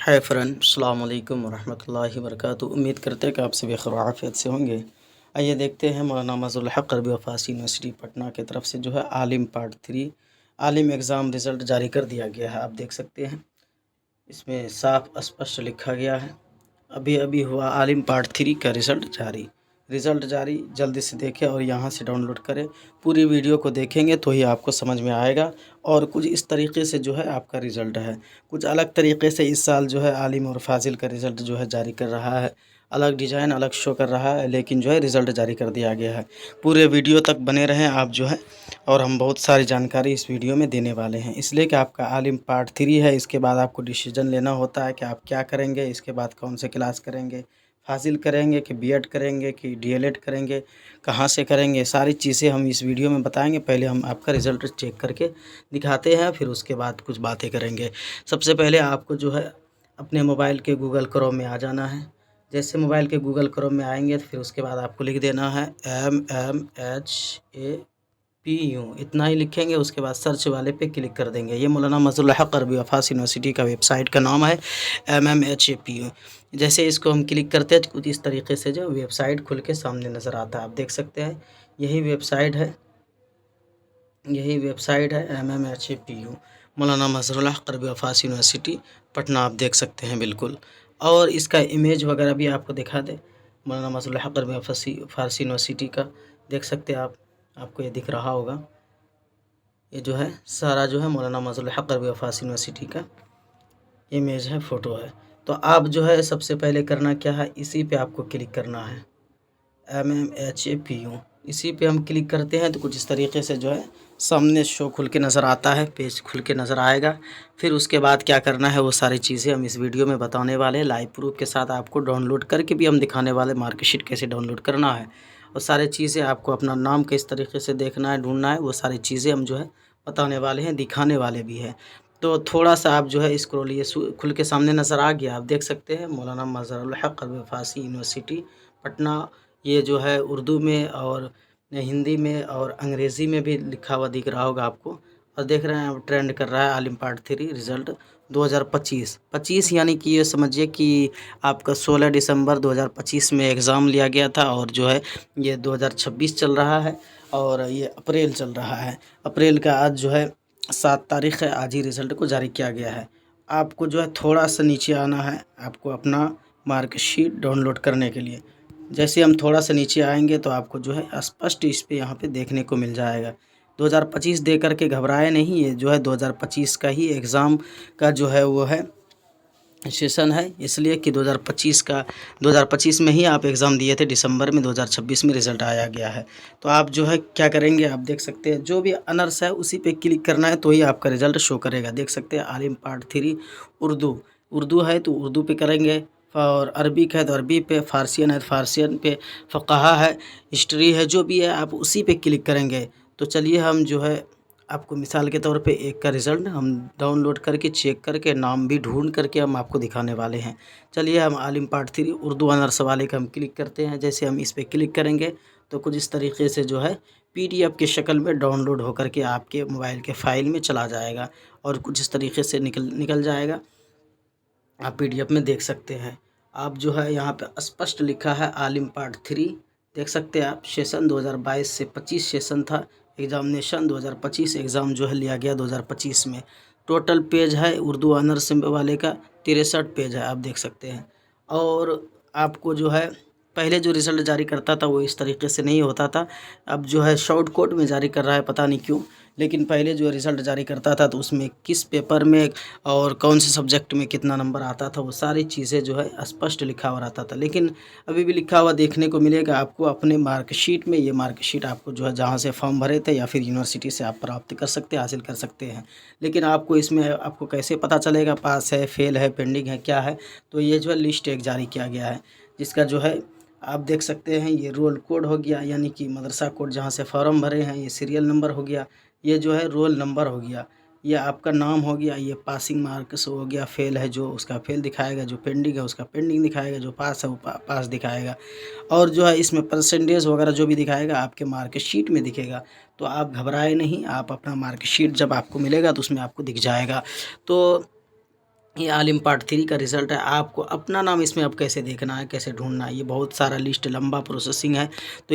Hi friend, अस्सलाम वालेकुम वरहमतुल्लाहि वबरकातुहू। उम्मीद करते हैं कि आप सभी खैर व आफियत से होंगे। आइए देखते हैं मौलाना मज़हरुल हक़ अरबी व फ़ारसी यूनिवर्सिटी पटना की तरफ से जो है आलिम पार्ट 3 आलिम एग्ज़ाम रिज़ल्ट जारी कर दिया गया है। आप देख सकते हैं इसमें साफ स्पष्ट लिखा गया है, अभी अभी हुआ आलिम पार्ट 3 का रिज़ल्ट जारी जल्दी से देखें और यहाँ से डाउनलोड करें। पूरी वीडियो को देखेंगे तो ही आपको समझ में आएगा। और कुछ इस तरीके से जो है आपका रिज़ल्ट है, कुछ अलग तरीके से इस साल जो है आलिम और फाजिल का रिज़ल्ट जो है जारी कर रहा है। अलग डिज़ाइन अलग शो कर रहा है, लेकिन जो है रिज़ल्ट जारी कर दिया गया है। पूरे वीडियो तक बने रहें आप जो है, और हम बहुत सारी जानकारी इस वीडियो में देने वाले हैं। इसलिए कि आपका आलिम पार्ट 3 है, इसके बाद आपको डिसीजन लेना होता है कि आप क्या करेंगे, इसके बाद कौन से क्लास करेंगे, फाजिल करेंगे कि बीएड करेंगे कि डीएलएड करेंगे, कहाँ से करेंगे, सारी चीज़ें हम इस वीडियो में बताएंगे। पहले हम आपका रिज़ल्ट चेक करके दिखाते हैं, फिर उसके बाद कुछ बातें करेंगे। सबसे पहले आपको जो है अपने मोबाइल के गूगल क्रोम में आ जाना है। जैसे मोबाइल के गूगल क्रोम में आएंगे तो फिर उसके बाद आपको लिख देना है MMHAPU, इतना ही लिखेंगे। उसके बाद सर्च वाले पे क्लिक कर देंगे। ये मौलाना मज़हरुल हक़ अरबी व फ़ारसी यूनिवर्सिटी का वेबसाइट का नाम है MMHAPU। जैसे इसको हम क्लिक करते हैं तो कुछ इस तरीके से जो वेबसाइट खुल के सामने नज़र आता है। आप देख सकते हैं यही वेबसाइट है MMHAPU, मौलाना मज़हरुल हक़ अरबी व फ़ारसी यूनिवर्सिटी पटना। आप देख सकते हैं बिल्कुल, और इसका इमेज वगैरह भी आपको दिखा दे। मौलाना मज़हरुल हक़ अरबी व फ़ारसी यूनिवर्सिटी का देख सकते हैं आप, आपको ये दिख रहा होगा। ये जो है सारा जो है मौलाना मज़हरुल हक़ अरबी व फ़ारसी यूनिवर्सिटी का इमेज है, फ़ोटो है। तो आप जो है सबसे पहले करना क्या है, इसी पे आपको क्लिक करना है MMHAPU। इसी पे हम क्लिक करते हैं तो कुछ इस तरीके से जो है सामने शो खुल के नज़र आता है, पेज खुल के नज़र आएगा। फिर उसके बाद क्या करना है वो सारी चीज़ें हम इस वीडियो में बताने वाले हैं। लाइव प्रूफ के साथ आपको डाउनलोड करके भी हम दिखाने वाले, मार्कशीट कैसे डाउनलोड करना है और सारी चीज़ें आपको अपना नाम किस तरीके से देखना है, ढूंढना है, वो सारी चीज़ें हम जो है बताने वाले हैं, दिखाने वाले भी हैं। तो थोड़ा सा आप जो है स्क्रॉल, ये खुल के सामने नज़र आ गया। आप देख सकते हैं मौलाना मज़हरुल हक़ अरबी व फ़ारसी यूनिवर्सिटी पटना। ये जो है उर्दू में और हिंदी में और अंग्रेज़ी में भी लिखा हुआ दिख रहा होगा आपको। और देख रहे हैं अब ट्रेंड कर रहा है आलिम पार्ट 3 रिज़ल्ट 2025 यानी कि ये समझिए कि आपका 16 दिसंबर 2025 में एग्ज़ाम लिया गया था, और जो है ये 2026 चल रहा है और ये अप्रैल चल रहा है। अप्रैल का आज जो है 7 तारीख़ है, आज ही रिज़ल्ट को जारी किया गया है। आपको जो है थोड़ा सा नीचे आना है, आपको अपना मार्कशीट डाउनलोड करने के लिए। जैसे हम थोड़ा सा नीचे आएंगे तो आपको जो है स्पष्ट इस पे यहाँ पे देखने को मिल जाएगा। 2025 दे करके घबराए नहीं, ये जो है 2025 का ही एग्ज़ाम का जो है वो है सेशन है, इसलिए कि 2025 में ही आप एग्ज़ाम दिए थे दिसंबर में, 2026 में रिज़ल्ट आया गया है। तो आप जो है क्या करेंगे, आप देख सकते हैं जो भी ऑनर्स है उसी पे क्लिक करना है तो ही आपका रिज़ल्ट शो करेगा। देख सकते हैं आलिम पार्ट 3 उर्दू है तो उर्दू पे करेंगे, और अरबिक है तो अरबी पे, फ़ारसियन है तो फ़ारसियन पे, फ़क़हा है, हिस्ट्री है, जो भी है आप उसी पे क्लिक करेंगे। तो चलिए हम जो है आपको मिसाल के तौर पे एक का रिज़ल्ट हम डाउनलोड करके चेक करके नाम भी ढूंढ करके हम आपको दिखाने वाले हैं। चलिए हम आलिम पार्ट 3 उर्दू ऑनर्स वाले का हम क्लिक करते हैं। जैसे हम इस पे क्लिक करेंगे तो कुछ इस तरीके से जो है PDF की शक्ल में डाउनलोड होकर के आपके मोबाइल के फ़ाइल में चला जाएगा, और कुछ इस तरीके से निकल जाएगा। आप PDF में देख सकते हैं। आप जो है यहाँ पे स्पष्ट लिखा है आलिम पार्ट 3, देख सकते हैं आप। सेशन 2022 से 25 सेशन था, एग्ज़ामिनेशन 2025 एग्ज़ाम जो है लिया गया 2025 में। टोटल पेज है उर्दू ऑनर्स वाले का 63 पेज है, आप देख सकते हैं। और आपको जो है पहले जो रिज़ल्ट जारी करता था वो इस तरीके से नहीं होता था, अब जो है शॉर्ट कोट में जारी कर रहा है, पता नहीं क्यों। लेकिन पहले जो रिज़ल्ट जारी करता था तो उसमें किस पेपर में और कौन से सब्जेक्ट में कितना नंबर आता था, वो सारी चीज़ें जो है स्पष्ट लिखा हुआ रहता था। लेकिन अभी भी लिखा हुआ देखने को मिलेगा आपको अपने मार्कशीट में। ये मार्कशीट आपको जो है जहाँ से फॉर्म भरे थे या फिर यूनिवर्सिटी से आप प्राप्त कर सकते हैं, हासिल कर सकते हैं। लेकिन आपको इसमें आपको कैसे पता चलेगा पास है, फेल है, पेंडिंग है, क्या है, तो ये जो है लिस्ट एक जारी किया गया है, जिसका जो है आप देख सकते हैं। ये रोल कोड हो गया, यानी कि मदरसा कोड जहाँ से फॉर्म भरे हैं, ये सीरियल नंबर हो गया, ये जो है रोल नंबर हो गया, ये आपका नाम हो गया, ये पासिंग मार्क्स हो गया, फेल है जो उसका फेल दिखाएगा, जो पेंडिंग है उसका पेंडिंग दिखाएगा, जो पास है वो पास दिखाएगा, और जो है इसमें परसेंटेज वगैरह जो भी दिखाएगा आपके मार्कशीट में दिखेगा। तो आप घबराए नहीं, आप अपना मार्कशीट जब आपको मिलेगा तो उसमें आपको दिख जाएगा। तो ये आलिम पार्ट 3 का रिज़ल्ट है। आपको अपना नाम इसमें अब कैसे देखना है, कैसे ढूँढना है, ये बहुत सारा लिस्ट लंबा प्रोसेसिंग है। तो